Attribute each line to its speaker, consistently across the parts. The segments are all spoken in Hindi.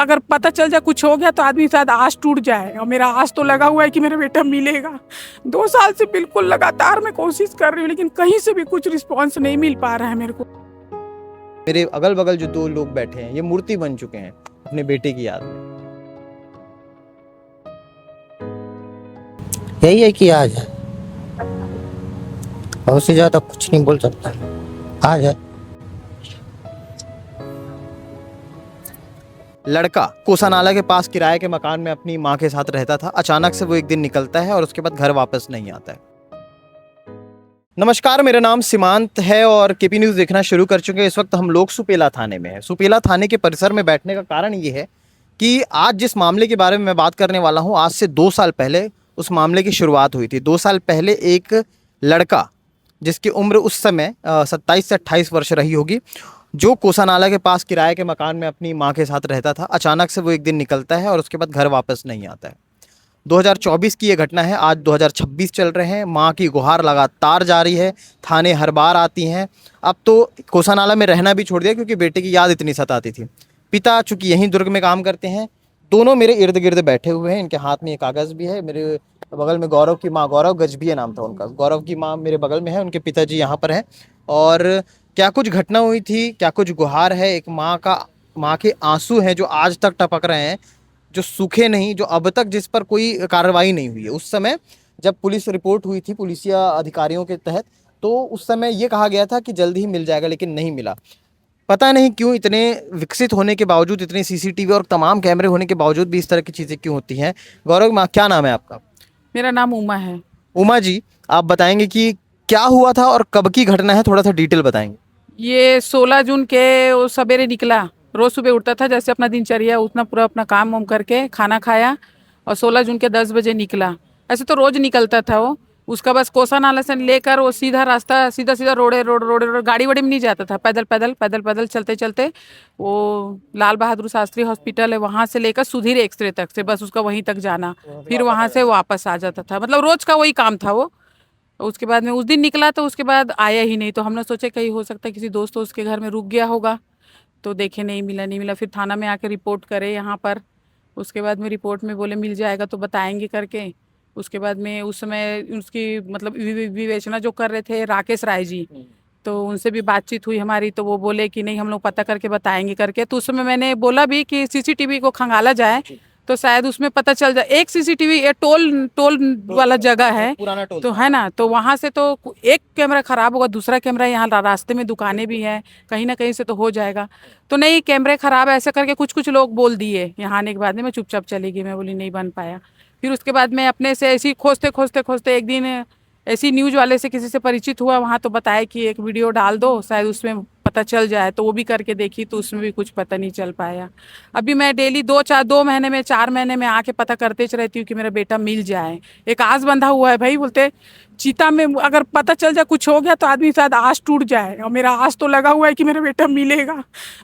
Speaker 1: अगर पता चल जाए कुछ हो गया तो आदमी शायद आस टूट जाए, और मेरा आस तो लगा हुआ है कि मेरा बेटा मिलेगा। 2 साल से बिल्कुल लगातार मैं कोशिश कर रही हूँ, लेकिन कहीं से भी कुछ रिस्पॉन्स नहीं मिल पा रहा है मेरे को।
Speaker 2: मेरे अगल बगल जो दो लोग बैठे हैं ये मूर्ति बन चुके हैं अपने बेटे की याद में।
Speaker 3: यही है कि आज है, बहुत से ज्यादा कुछ नहीं बोल सकता। आज है।
Speaker 2: लड़का कोसानाला के पास किराए के मकान में अपनी मां के साथ रहता था। अचानक से वो एक दिन निकलता है और उसके बाद घर वापस नहीं आता है। नमस्कार, मेरा नाम सीमांत है और केपी न्यूज़ देखना शुरू कर चुके हैं। इस वक्त हम लोग सुपेला थाने में हैं। सुपेला थाने के परिसर में बैठने का कारण ये है कि आज जिस मामले के बारे में मैं बात करने वाला हूँ, आज से 2 साल पहले उस मामले की शुरुआत हुई थी। 2 साल पहले एक लड़का जिसकी उम्र उस समय 27 से 28 वर्ष रही होगी, जो कोसानाला के पास किराए के मकान में अपनी मां के साथ रहता था, अचानक से वो एक दिन निकलता है और उसके बाद घर वापस नहीं आता है। 2024 की ये घटना है। आज 2026 चल रहे हैं। मां की गुहार लगातार जारी है, थाने हर बार आती हैं। अब तो कोसानाला में रहना भी छोड़ दिया क्योंकि बेटे की याद इतनी सताती थी। पिता चूंकि यहीं दुर्ग में काम करते हैं। दोनों मेरे इर्द गिर्द बैठे हुए हैं, इनके हाथ में एक कागज़ भी है। मेरे बगल में गौरव की माँ, गौरव गजभिया नाम था उनका, गौरव की माँ मेरे बगल में है, उनके पिताजी यहाँ पर हैं। और क्या कुछ घटना हुई थी, क्या कुछ गुहार है, एक माँ के आंसू हैं जो आज तक टपक रहे हैं, जो सूखे नहीं, जो अब तक जिस पर कोई कार्रवाई नहीं हुई है। उस समय जब पुलिस रिपोर्ट हुई थी पुलिसिया अधिकारियों के तहत, तो उस समय ये कहा गया था कि जल्द ही मिल जाएगा, लेकिन नहीं मिला। पता नहीं क्यों इतने विकसित होने के बावजूद, इतने सीसीटीवी और तमाम कैमरे होने के बावजूद भी इस तरह की चीज़ें क्यों होती हैं। गौरव माँ, क्या नाम है आपका?
Speaker 1: मेरा नाम उमा है।
Speaker 2: उमा जी, आप बताएंगे कि क्या हुआ था और कब की घटना है, थोड़ा सा डिटेल बताएंगे।
Speaker 1: ये 16 जून के वो सवेरे निकला। रोज सुबह उठता था जैसे अपना दिनचर्या, उतना पूरा अपना काम वाम करके खाना खाया, और 16 जून के 10 बजे निकला। ऐसे तो रोज निकलता था वो। उसका बस कोसा नाला से लेकर वो सीधा रास्ता, सीधा सीधा रोड, गाड़ी वाड़ी में नहीं जाता था, पैदल पैदल पैदल पैदल चलते चलते वो लाल बहादुर शास्त्री हॉस्पिटल है, वहाँ से लेकर सुधीर एक्सरे तक से बस उसका वहीं तक जाना, फिर वहाँ से वापस आ जाता था। मतलब रोज का वही काम था वो। उसके बाद में उस दिन निकला तो उसके बाद आया ही नहीं, तो हमने सोचा कहीं हो सकता है किसी दोस्त उसके घर में रुक गया होगा। तो देखे नहीं मिला, नहीं मिला। फिर थाना में आके रिपोर्ट करे यहाँ पर। उसके बाद में रिपोर्ट में बोले मिल जाएगा तो बताएंगे करके। उसके बाद में उस समय उसकी मतलब विवेचना जो कर रहे थे राकेश राय जी, तो उनसे भी बातचीत हुई हमारी, तो वो बोले कि नहीं हम लोग पता करके बताएंगे करके। तो उस समय मैंने बोला भी कि सीसीटीवी को खंगाला जाए तो शायद उसमें पता चल जाए। एक सीसीटीवी, ये टोल टोल वाला जगह है
Speaker 2: पुराना टोल
Speaker 1: तो
Speaker 2: था।
Speaker 1: है ना, तो वहाँ से तो एक कैमरा खराब होगा, दूसरा कैमरा यहाँ रास्ते में दुकानें भी हैं, कहीं ना कहीं से तो हो जाएगा। तो नहीं, कैमरे खराब है ऐसे करके कुछ कुछ लोग बोल दिए। यहाँ आने के बाद में मैं चुपचाप चली गई, मैं बोली नहीं बन पाया। फिर उसके बाद मैं अपने से ऐसी खोजते खोजते खोजते एक दिन ऐसी न्यूज़ वाले से किसी से परिचित हुआ, वहाँ तो बताया कि एक वीडियो डाल दो शायद उसमें पता चल जाए, तो वो भी करके देखी तो उसमें भी कुछ पता नहीं चल पाया। अभी मैं डेली 2 महीने में 4 महीने में आके पता करते रहती हूँ कि मेरा बेटा मिल जाए। एक आस बंधा हुआ है भाई, बोलते चीता में अगर पता चल जाए कुछ हो गया तो आदमी शायद आस टूट जाए, और मेरा आस तो लगा हुआ है कि मेरा बेटा मिलेगा।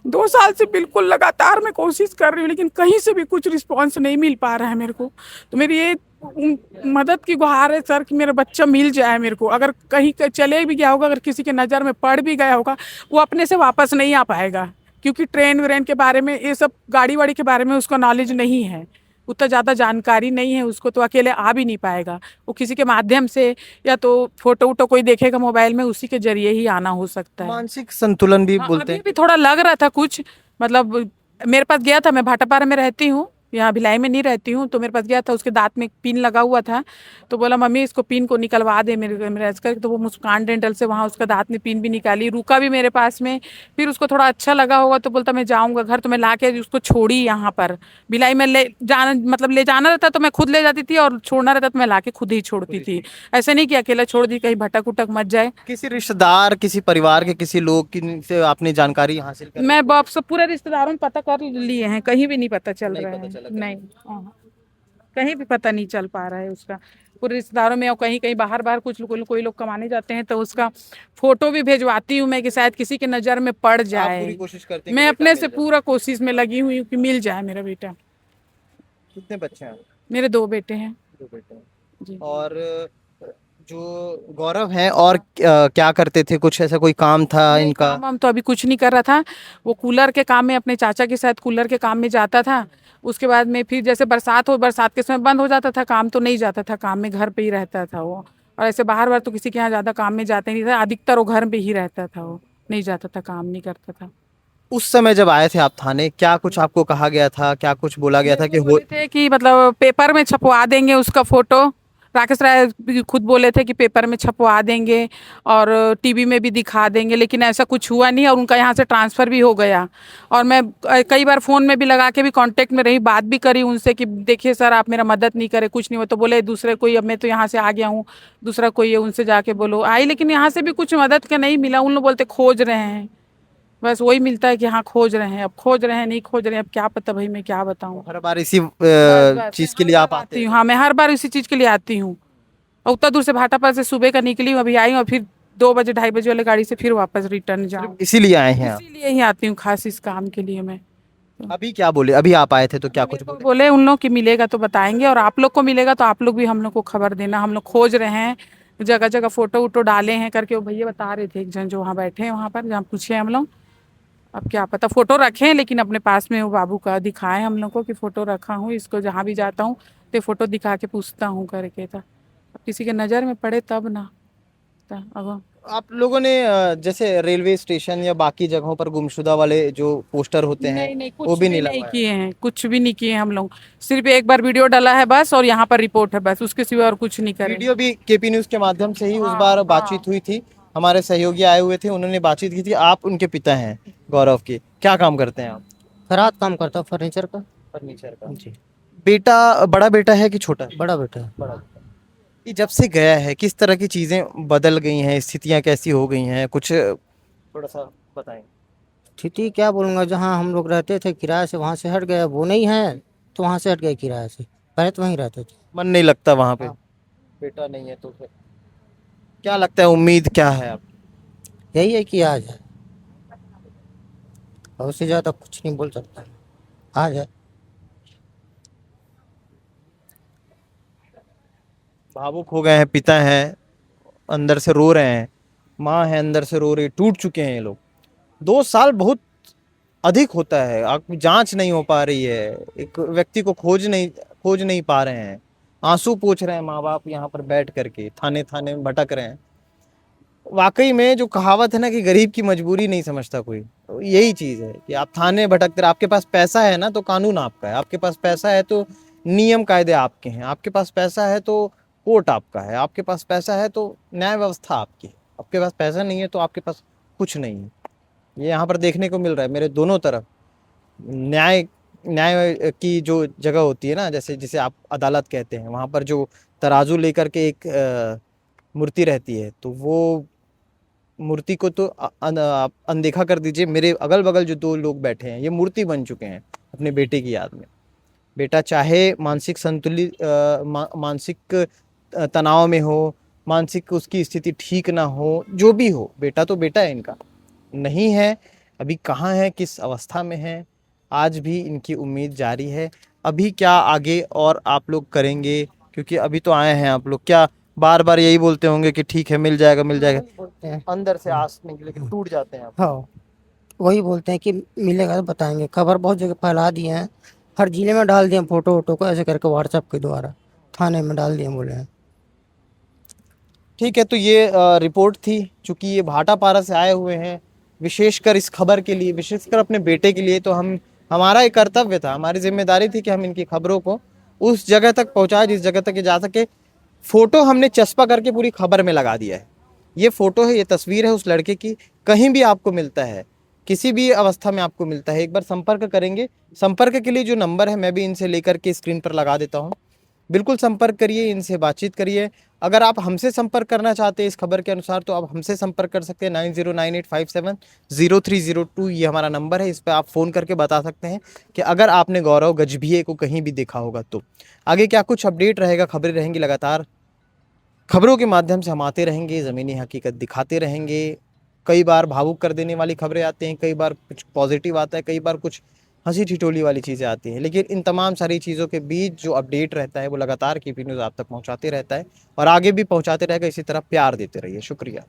Speaker 1: 2 साल से बिल्कुल लगातार मैं कोशिश कर रही हूँ, लेकिन कहीं से भी कुछ रिस्पॉन्स नहीं मिल पा रहा है मेरे को। तो मेरी ये मदद की गुहार है सर कि मेरा बच्चा मिल जाए मेरे को। अगर कहीं चले भी गया होगा, अगर किसी के नज़र में पड़ भी गया होगा, वो अपने से वापस नहीं आ पाएगा, क्योंकि ट्रेन व्रेन के बारे में, ये सब गाड़ी वाड़ी के बारे में उसका नॉलेज नहीं है, उतना ज़्यादा जानकारी नहीं है उसको, तो अकेले आ भी नहीं पाएगा। वो किसी के माध्यम से, या तो फोटो वोटो कोई देखेगा मोबाइल में, उसी के जरिए ही आना हो सकता है।
Speaker 2: मानसिक संतुलन भी
Speaker 1: हाँ,
Speaker 2: बोलते
Speaker 1: अभी
Speaker 2: हैं।
Speaker 1: भी थोड़ा लग रहा था कुछ, मतलब मेरे पास गया था, मैं भाटापारा में रहती हूँ, यहाँ भिलाई में नहीं रहती हूँ, तो मेरे पास गया था, उसके दांत में एक पिन लगा हुआ था, तो बोला मम्मी इसको पिन को निकलवा दे मेरे करके। तो वो मुस्कान डेंटल से वहाँ उसका दांत में पिन भी निकाली, रुका भी मेरे पास में। फिर उसको थोड़ा अच्छा लगा होगा तो बोलता मैं जाऊँगा घर, तो मैं ला के उसको छोड़ी यहाँ पर भिलाई में। ले जाना मतलब ले जाना रहता तो मैं खुद ले जाती थी, और छोड़ना रहता तो मैं ला के खुद ही छोड़ती थी। ऐसे नहीं कि अकेला छोड़ दी, कहीं भटक उटक मत जाए।
Speaker 2: किसी रिश्तेदार, किसी परिवार के किसी लोग की से आपने जानकारी हासिल कर
Speaker 1: मैं बाप सब पूरे रिश्तेदारों में पता कर लिए हैं, कहीं भी नहीं पता चल
Speaker 2: नहीं
Speaker 1: रहा
Speaker 2: पता
Speaker 1: है।
Speaker 2: चला?
Speaker 1: नहीं, हाँ, कहीं भी पता नहीं चल पा रहा है उसका। पूरे रिश्तेदारों में, और कहीं कहीं बाहर बाहर कुछ कोई लोग कमाने जाते हैं तो उसका फोटो भी भेजवाती हूँ मैं कि शायद किसी के नज़र में पड़
Speaker 2: आप
Speaker 1: जाए।
Speaker 2: पूरी कोशिश करते हैं कि
Speaker 1: मैं
Speaker 2: बेटा
Speaker 1: अपने
Speaker 2: मिल
Speaker 1: से
Speaker 2: जाए।
Speaker 1: पूरा कोशिश में लगी हुई हूँ कि मिल जाए मेरा बेटा।
Speaker 2: कितने बच्चे हैं?
Speaker 1: मेरे 2 बेटे हैं।
Speaker 2: 2 बेटे हैं।
Speaker 1: जी।
Speaker 2: और जो गौरव हैं और क्या करते थे, कुछ ऐसा कोई काम था
Speaker 1: नहीं,
Speaker 2: इनका?
Speaker 1: काम हम तो अभी कुछ नहीं कर रहा था। वो कूलर के काम में अपने चाचा के साथ कूलर के काम में जाता था। उसके बाद में फिर जैसे बरसात हो, बरसात के समय बंद हो जाता था काम, तो नहीं जाता था काम में, घर पे ही रहता था वो। और ऐसे बाहर बाहर तो किसी के यहाँ ज़्यादा काम में जाते नहीं था, अधिकतर वो घर पे ही रहता था, वो नहीं जाता था, काम नहीं करता था।
Speaker 2: उस समय जब आए थे आप थाने, क्या कुछ आपको कहा गया था, क्या कुछ बोला गया
Speaker 1: मेरे
Speaker 2: था
Speaker 1: को
Speaker 2: कि हो?
Speaker 1: बोले थे कि मतलब पेपर में छपवा देंगे उसका फोटो। राकेश राय भी खुद बोले थे कि पेपर में छपवा देंगे और टीवी में भी दिखा देंगे, लेकिन ऐसा कुछ हुआ नहीं और उनका यहाँ से ट्रांसफ़र भी हो गया। और मैं कई बार फ़ोन में भी लगा के भी कांटेक्ट में रही, बात भी करी उनसे कि देखिए सर आप मेरा मदद नहीं करें, कुछ नहीं हो तो बोले दूसरे कोई, अब मैं तो यहाँ से आ गया हूँ, दूसरा कोई है उनसे जाके बोलो आई, लेकिन यहाँ से भी कुछ मदद का नहीं मिला। उन लोग बोलते खोज रहे हैं, बस वही मिलता है कि हाँ खोज रहे हैं, अब खोज रहे हैं नहीं खोज रहे हैं, अब क्या पता भाई, मैं क्या बताऊँ।
Speaker 2: हर बार इसी
Speaker 1: बस बस मैं
Speaker 2: चीज के
Speaker 1: हर
Speaker 2: लिए
Speaker 1: बार
Speaker 2: आप आते
Speaker 1: आती हूँ,
Speaker 2: हैं?
Speaker 1: हाँ मैं हर बार इसी चीज़ के लिए आती हूँ। और उतना दूर से भाटापारा से सुबह का निकली हूँ, अभी आई हूँ और फिर 2 बजे 2:30 वाले गाड़ी से फिर वापस रिटर्न जाऊँ।
Speaker 2: इसीलिए आए हैं आप?
Speaker 1: इसीलिए ही आती हूँ खास इस काम के लिए मैं।
Speaker 2: अभी क्या बोले, अभी आप आए थे तो क्या
Speaker 1: अभी
Speaker 2: कुछ
Speaker 1: मेरे को
Speaker 2: बोले?
Speaker 1: बोले उन लोग कि मिलेगा तो बताएंगे, और आप लोग को मिलेगा तो आप लोग भी हम लोग को खबर देना, हम लोग खोज रहे हैं, जगह जगह फोटो वोटो डाले हैं करके। वो भैया बता रहे थे, एक जन जो वहाँ बैठे हैं वहाँ पर, जहाँ पूछे हम लोग। अब क्या पता, फोटो रखे हैं लेकिन अपने पास में वो बाबू का दिखाए हम लोग को कि फोटो रखा हूँ, इसको जहाँ भी जाता हूँ तो फोटो दिखा के पूछता हूँ करके था। अब किसी के नज़र में पड़े तब ना। अब
Speaker 2: आप लोगों ने जैसे रेलवे स्टेशन या बाकी जगहों पर गुमशुदा वाले जो पोस्टर होते हैं
Speaker 1: नहीं नहीं,
Speaker 2: वो
Speaker 1: कुछ
Speaker 2: भी
Speaker 1: भी
Speaker 2: नहीं
Speaker 1: नहीं
Speaker 2: लगवाया?
Speaker 1: किए हैं, कुछ भी नहीं किए हैं हम लोग। सिर्फ एक बार वीडियो डाला है बस, और यहाँ पर रिपोर्ट है बस, उसके सिवा और कुछ नहीं करे।
Speaker 2: वीडियो भी केपी न्यूज के माध्यम से ही उस
Speaker 1: हाँ
Speaker 2: बार
Speaker 1: हाँ।
Speaker 2: बातचीत हुई थी, हमारे सहयोगी आए हुए थे, उन्होंने बातचीत की थी। आप उनके पिता हैं गौरव के, क्या काम करते हैं आप?
Speaker 3: खराद काम करता हूँ फर्नीचर का।
Speaker 2: फर्नीचर का।
Speaker 3: जी।
Speaker 2: बेटा बड़ा बेटा है कि छोटा है?
Speaker 3: बड़ा बेटा है।
Speaker 2: बड़ा बेटा। ये जब से गया है किस तरह की चीजें बदल गई हैं, स्थितियां कैसी हो गई हैं, कुछ थोड़ा सा बताएं।
Speaker 3: स्थिति क्या बोलूँगा, जहाँ हम लोग रहते थे किराए से, वहाँ से हट गए, वो नहीं है तो वहाँ से हट गए किराए से। पहले तो वहीं रहते थे।
Speaker 2: मन नहीं लगता वहां पे?
Speaker 3: हाँ।
Speaker 2: बेटा नहीं है तो फिर क्या लगता है, उम्मीद क्या है आप?
Speaker 3: यही है कि आ जाए, और उससे ज़्यादा कुछ नहीं बोल सकता। आ जाए।
Speaker 2: भावुक हो गए हैं, पिता हैं अंदर से रो रहे हैं, माँ है अंदर से रो रही, टूट चुके हैं ये लोग। 2 साल बहुत अधिक होता है, आपकी जांच नहीं हो पा रही है, एक व्यक्ति को खोज नहीं पा रहे हैं, आंसू पोंछ रहे हैं माँ बाप यहाँ पर बैठ करके, थाने थाने में भटक रहे हैं। वाकई में जो कहावत है ना कि गरीब की मजबूरी नहीं समझता कोई, तो यही चीज है कि आप थाने भटकते रहे। आपके पास पैसा है ना तो कानून आपका है, आपके पास पैसा है तो नियम कायदे आपके हैं, आपके पास पैसा है तो कोर्ट आपका है, आपके पास पैसा है तो न्याय व्यवस्था आपकी है। आपके पास पैसा नहीं है तो आपके पास कुछ नहीं है। ये यहाँ पर देखने को मिल रहा है मेरे दोनों तरफ। न्याय न्याय की जो जगह होती है ना, जैसे जिसे आप अदालत कहते हैं, वहाँ पर जो तराजू लेकर के एक मूर्ति रहती है, तो वो मूर्ति को तो आप अनदेखा कर दीजिए। मेरे अगल बगल जो 2 लोग बैठे हैं ये मूर्ति बन चुके हैं अपने बेटे की याद में। बेटा चाहे मानसिक संतुलित मानसिक तनाव में हो, मानसिक उसकी स्थिति ठीक ना हो, जो भी हो, बेटा तो बेटा है इनका। नहीं है, अभी कहाँ है, किस अवस्था में है, आज भी इनकी उम्मीद जारी है। अभी क्या आगे और आप लोग करेंगे, क्योंकि अभी तो आए हैं आप लोग, क्या बार बार यही बोलते होंगे कि ठीक है मिल जाएगा मिल जाएगा?
Speaker 3: वही बोलते हैं।
Speaker 2: अंदर से आस नहीं, लेकिन टूट जाते हैं आप।
Speaker 3: हाँ, वही बोलते हैं कि मिलेगा तो बताएंगे। खबर बहुत जगह फैला दिए हैं, हर जिले में डाल दिए फोटो वोटो को, ऐसे करके व्हाट्सएप के द्वारा थाने में डाल दिए, बोले हैं।
Speaker 2: ठीक है, तो ये रिपोर्ट थी। चूंकि ये भाटापारा से आए हुए हैं विशेषकर इस खबर के लिए, विशेषकर अपने बेटे के लिए, तो हमारा एक कर्तव्य था, हमारी जिम्मेदारी थी कि हम इनकी खबरों को उस जगह तक पहुंचाए जिस जगह तक ये जा सके। फोटो हमने चस्पा करके पूरी खबर में लगा दिया है। ये फोटो है, ये तस्वीर है उस लड़के की। कहीं भी आपको मिलता है, किसी भी अवस्था में आपको मिलता है, एक बार संपर्क करेंगे। संपर्क के लिए जो नंबर है मैं भी इनसे लेकर के स्क्रीन पर लगा देता हूँ, बिल्कुल संपर्क करिए, इनसे बातचीत करिए। अगर आप हमसे संपर्क करना चाहते हैं इस खबर के अनुसार तो आप हमसे संपर्क कर सकते हैं। 9098570302 ये हमारा नंबर है, इस पर आप फ़ोन करके बता सकते हैं कि अगर आपने गौरव गजभिये को कहीं भी देखा होगा तो। आगे क्या कुछ अपडेट रहेगा, खबरें रहेंगी लगातार, खबरों के माध्यम से हम आते रहेंगे, ज़मीनी हकीकत दिखाते रहेंगे। कई बार भावुक कर देने वाली खबरें आती हैं, कई बार कुछ पॉजिटिव आता है, कई बार कुछ हंसी ठिठोली वाली चीज़ें आती हैं, लेकिन इन तमाम सारी चीज़ों के बीच जो अपडेट रहता है वो लगातार केपी न्यूज़ आप तक पहुंचाते रहता है और आगे भी पहुंचाते रहेगा। इसी तरह प्यार देते रहिए। शुक्रिया।